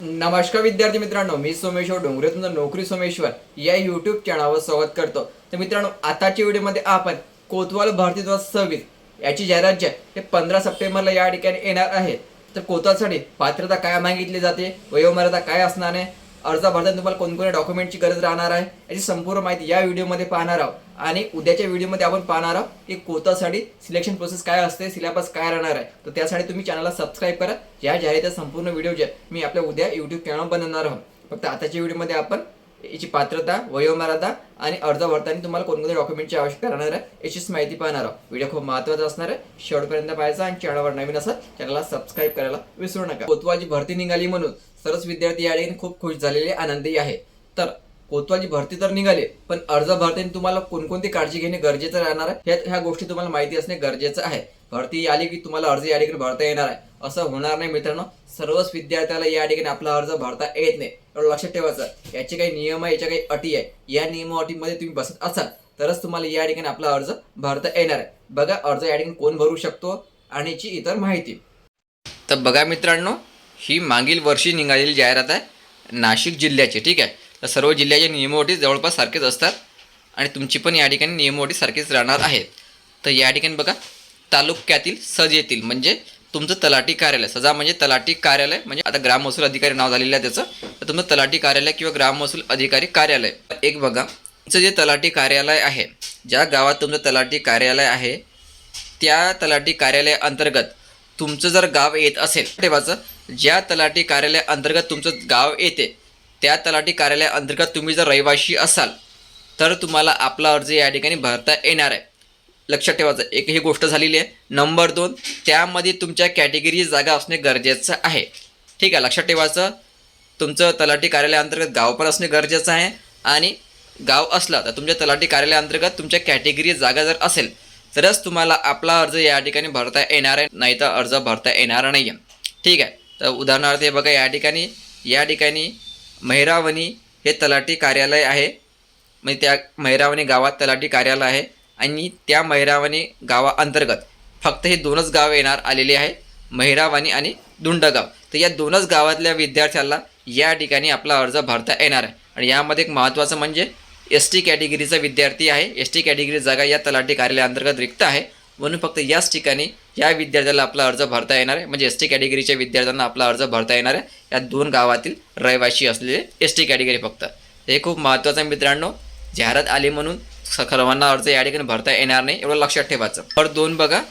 नमस्कार विद्यार्थी मित्रांनो, मी सोमेश्वर डोंगरे तुमचं नोकरी सोमेश्वर या यूट्यूब चॅनलवर स्वागत करतो। तर मित्रांनो, आताच्या व्हिडिओमध्ये आपण कोतवाल भरती 2026 याची जाहिरात जी आहे ते 15 सप्टेंबरला या ठिकाणी येणार आहे। तर कोतवालसाठी पात्रता काय मागितली जाते, वयोमर्यादा काय असणार आहे, अर्ज भरताना तुम्हाला कोणकोणत्या डॉक्युमेंटची गरज राहणार आहे याची संपूर्ण माहिती या व्हिडिओमध्ये पाहणार आहोत। आणि उद्याच्या व्हिडिओमध्ये आपण पाहणार आहोत की कोतासाठी सिलेक्शन प्रोसेस काय असते, सिलेबस काय राहणार आहे। तर त्यासाठी तुम्ही चॅनलला सबस्क्राईब करा। या जाहिरातीचा संपूर्ण व्हिडिओ जे मी आपल्या उद्या यूट्यूब चॅनल बनवणार आहोत। फक्त आताच्या व्हिडिओमध्ये आपण याची पात्रता, वयोमर्यादा आणि अर्ज भरताना तुम्हाला कोणकोणत्या डॉक्युमेंटची आवश्यकता राहणार आहे याचीच माहिती पाहणार आहोत। व्हिडिओ खूप महत्त्वाचा असणार आहे, शेवटपर्यंत पाहायचा आणि चॅनलवर नवीन असाल चॅनलला सबस्क्राईब करायला विसरू नका। कोतवालची भरती निघाली म्हणून सर्वच विद्यार्थी या ठिकाणी खूप खुश झालेले, आनंदी आहे। तर कोतवालची भरती तर निघाली, पण अर्ज भरताना तुम्हाला कोणकोणती काळजी घेणे गरजेचं राहणार आहे ह्या गोष्टी तुम्हाला माहिती असणे गरजेचं आहे। भरती आली की तुम्हाला अर्ज या ठिकाणी भरता येणार आहे असं होणार नाही मित्रांनो। सर्वच विद्यार्थ्याला या ठिकाणी आपला अर्ज भरता येत नाही, एवढं लक्षात ठेवायचं। याचे काही नियम आहे, याच्या काही अटी आहे, या नियम अटीमध्ये तुम्ही बसत असाल तरच तुम्हाला या ठिकाणी आपला अर्ज भरता येणार आहे। बघा अर्ज या ठिकाणी कोण भरू शकतो आणि याची इतर माहिती। तर बघा मित्रांनो, ही मागील वर्षी निघालेली जाहिरात आहे नाशिक जिल्ह्याची, ठीक आहे। तर सर्व जिल्ह्याचे नियम अटी जवळपास सारखेच असतात आणि तुमची पण या ठिकाणी नियम अटी सारखेच राहणार आहेत। तर या ठिकाणी बघा, तालुक्यातील सज येथील म्हणजे तुमचं तलाठी कार्यालय, सजा म्हणजे तलाठी कार्यालय, म्हणजे आता ग्राम महसूल अधिकारी नाव झालेलं आहे त्याचं। तर तुमचं तलाठी कार्यालय किंवा ग्राम महसूल अधिकारी कार्यालय, एक बघा तुमचं जे तलाठी कार्यालय आहे, ज्या गावात तुमचं तलाठी कार्यालय आहे त्या तलाठी कार्यालय अंतर्गत तुमचं जर गाव येत असेल, ठेवायचं ज्या तलाठी कार्यालय अंतर्गत तुमचं गाव येते त्या तलाठी कार्यालय अंतर्गत तुम्ही जर रहिवाशी असाल तर तुम्हाला आपला अर्ज या ठिकाणी भरता येणार आहे। लक्षात ठेवायचं, एक ही गोष्ट झालेली आहे। नंबर 2, त्यामध्ये तुमच्या कॅटेगरी जागा असणे गरजेचं आहे, ठीक आहे। लक्षात ठेवायचं, तुमचं तलाठी कार्यालय अंतर्गत गाव पण असणे गरजेचं आहे आणि गाव असलं तर तुमच्या तलाठी कार्यालय अंतर्गत तुमच्या कॅटेगरी जागा जर असेल तरच तुम्हाला आपला अर्ज या ठिकाणी भरता येणार आहे, नाही तर अर्ज भरता येणार नाही आहे, ठीक आहे। तर उदाहरणार्थ हे बघा, या ठिकाणी महिरावणी हे तलाठी कार्यालय आहे, म्हणजे त्या महिरावणी गावात तलाठी कार्यालय आहे आणि त्या महिरावणी गावाअंतर्गत फक्त हे दोनच गाव येणार आलेले आहे, महिरावणी आणि दुंडगाव। तर या दोनच गावातल्या विद्यार्थ्याला या ठिकाणी आपला अर्ज भरता येणार आहे। आणि यामध्ये एक महत्त्वाचं म्हणजे एस टी कॅटेगरीचा विद्यार्थी आहे, एस टी कॅटेगरी जागा या तलाठी कार्यालयाअंतर्गत रिक्त आहे, म्हणून फक्त याच ठिकाणी या विद्यार्थ्याला आपला अर्ज भरता येणार आहे। म्हणजे एस टी कॅटेगरीच्या विद्यार्थ्यांना आपला अर्ज भरता येणार आहे या दोन गावातील रहिवाशी असलेले एस टी कॅटेगरी फक्त। हे खूप महत्त्वाचं मित्रांनो, जाहिरात आली म्हणून सर्वांना अर्ज या ठिकाणी भरता येणार नाही, एवढं लक्षात ठेवायचं। तर 2 बघा,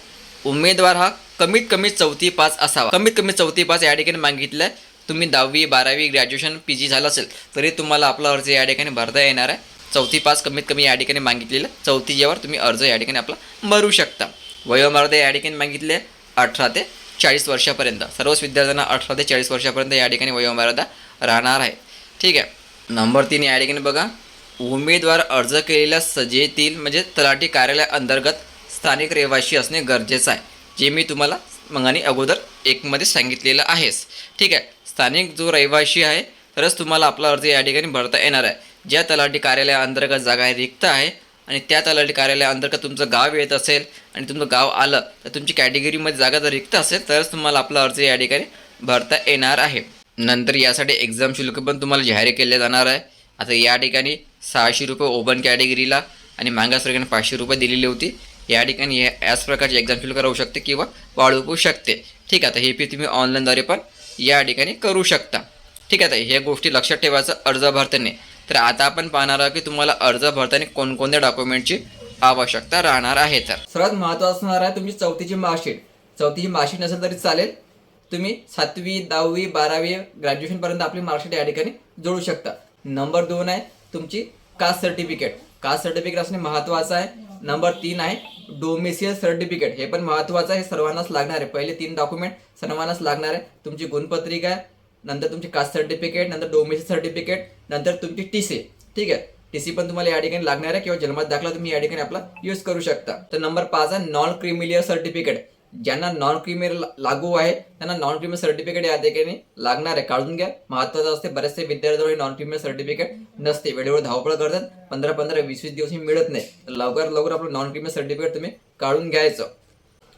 उमेदवार हा कमीत कमी 4थी पास असावा, कमीत कमी 4थी पास या ठिकाणी मागितलं आहे। तुम्ही 10वी 12वी ग्रॅज्युएशन PG झालं असेल तरी तुम्हाला आपला अर्ज या ठिकाणी भरता येणार आहे। 4थी पास कमीत कमी या ठिकाणी मागितलेलं, 4थी जेवर तुम्ही अर्ज या ठिकाणी आपला भरू शकता। वयोमर्यादा या ठिकाणी मागितले 18 ते 40 वर्षापर्यंत, सर्वच विद्यार्थ्यांना 18 ते 40 वर्षापर्यंत या ठिकाणी वयोमर्यादा राहणार आहे, ठीक आहे। नंबर 3 या ठिकाणी बघा, उमेदवार अर्ज केलेल्या सजेतील म्हणजे तलाठी कार्यालय अंतर्गत स्थानिक रहिवाशी असणे गरजेचं आहे, जे मी तुम्हाला मगानी अगोदर 1 मध्ये सांगितलेलं आहेच, ठीक आहे। स्थानिक जो रहिवाशी आहे तरच तुम्हाला आपला अर्ज या ठिकाणी भरता येणार आहे। ज्या तलाठी कार्यालया अंतर्गत जागा रिक्त आहे आणि त्या तलाठी कार्यालया अंतर्गत तुमचं गाव येत असेल आणि तुमचं गाव आलं तर तुमची कॅटेगरीमध्ये जागा जर रिक्त असेल तरच तुम्हाला आपला अर्ज या ठिकाणी भरता येणार आहे। नंतर यासाठी एक्झाम शुल्क पण तुम्हाला जाहीर केले जाणार आहे। आता या ठिकाणी 600 रुपये ओपन कॅटेगरीला आणि मागासवर्गीयांना 500 रुपये दिलेली होती। या ठिकाणी याच प्रकारची एक्झाम शुल्क राहू शकते किंवा वाढवू शकते, ठीक आहे। आता हे तुम्ही ऑनलाईनद्वारे पण या ठिकाणी करू शकता, ठीक आहे। ह्या गोष्टी लक्षात ठेवायचं अर्ज भरताना। तर आता आपण पाहणार आहोत की तुम्हाला अर्ज भरताना कोणकोणत्या डॉक्युमेंटची आवश्यकता राहणार आहे। तर सर्वात महत्त्वाचं असणार आहे तुमची 4थीची मार्कशीट। 4थीची मार्कशीट नसेल तरी चालेल, तुम्ही 7वी 10वी 12वी ग्रॅज्युएशनपर्यंत आपली मार्कशीट या ठिकाणी जोडू शकता। नंबर 2 आहे तुमची कास्ट सर्टिफिकेट, कास्ट सर्टिफिकेट असणे महत्त्वाचं आहे। नंबर 3 आहे डोमिसियल सर्टिफिकेट, हे पण महत्त्वाचं आहे, हे सर्वांनाच लागणार आहे। पहिले 3 डॉक्युमेंट सर्वांनाच लागणार आहे, तुमची गुणपत्रिका, नंतर तुमची कास्ट सर्टिफिकेट, नंतर डोमिसियल सर्टिफिकेट, नंतर तुमची TC, ठीक आहे। TC पण तुम्हाला या ठिकाणी लागणार आहे किंवा जन्मत दाखला तुम्ही या ठिकाणी आपला यूज करू शकता। तर नंबर 5 आहे नॉन क्रिमिलियर सर्टिफिकेट, ज्यांना नॉन क्रिमिनल लागू आहे त्यांना नॉन क्रिमिनल सर्टिफिकेट या ठिकाणी लागणार आहे, काढून घ्या, महत्त्वाचं असते। बरेचसे विद्यार्थ्यांवर नॉन क्रिमिनल सर्टिफिकेट नसते, वेळेवर धावपळ करतात, 15-15 20-20 दिवस मिळत नाही, तर लवकर लवकर आपलं नॉन क्रिमिनल सर्टिफिकेट तुम्ही काढून घ्यायचं।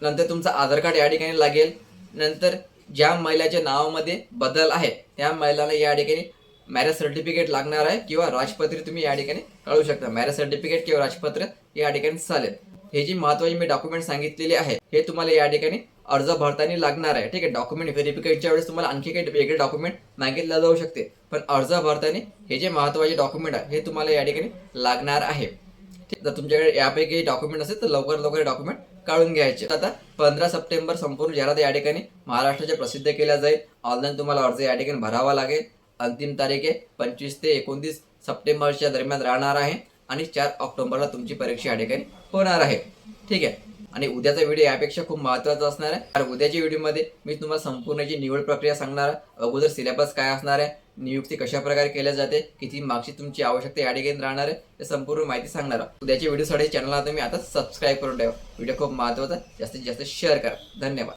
नंतर तुमचं आधार कार्ड या ठिकाणी लागेल, नंतर ज्या महिलेच्या नावामध्ये बदल आहे त्या महिलाला या ठिकाणी मॅरेज सर्टिफिकेट लागणार आहे किंवा राजपत्र तुम्ही या ठिकाणी काढू शकता। मॅरेज सर्टिफिकेट किंवा राजपत्र या ठिकाणी चालेल। हे जी महत्त्वाची मी डॉक्युमेंट सांगितलेली आहे हे तुम्हाला या ठिकाणी अर्ज भरताना लागणार आहे। ठीक आहे, डॉक्युमेंट व्हेरिफिकेशनच्या वेळेस तुम्हाला आणखी काही वेगळे डॉक्युमेंट मागितले जाऊ शकते, पण अर्ज भरताना हे जे महत्त्वाचे डॉक्युमेंट आहे हे तुम्हाला या ठिकाणी लागणार आहे। जर तुमच्याकडे यापैकी डॉक्युमेंट असेल तर लवकर डॉक्युमेंट काढून घ्यायचे। आता 15 सप्टेंबर संपूर्ण जाहिरात या ठिकाणी महाराष्ट्राच्या प्रसिद्ध केल्या जाईल। ऑनलाईन तुम्हाला अर्ज या ठिकाणी भरावा लागेल। अंतिम तारीख आहे 25 ते 29 सप्टेंबरच्या दरम्यान राहणार आहे आणि 4 ऑक्टोबरला तुमची परीक्षा या ठिकाणी होणार आहे। ठीक आहे, आणि उद्याचा व्हिडिओ यापेक्षा खूप महत्त्वाचा असणार आहे, कारण उद्याच्या व्हिडिओमध्ये मी तुम्हाला संपूर्ण जी निवड प्रक्रिया सांगणार आहे, अगोदर सिलेबस काय असणार आहे, नियुक्ती कशा प्रकारे केल्या जाते, किती मार्क्सची तुमची आवश्यकता या ठिकाणी राहणार आहे, हे संपूर्ण माहिती सांगणार आहे। उद्याच्या व्हिडिओसाठी चॅनलला तुम्ही आता सबस्क्राईब करून ठेवा। व्हिडिओ खूप महत्त्वाचा, जास्तीत जास्त शेअर करा। धन्यवाद।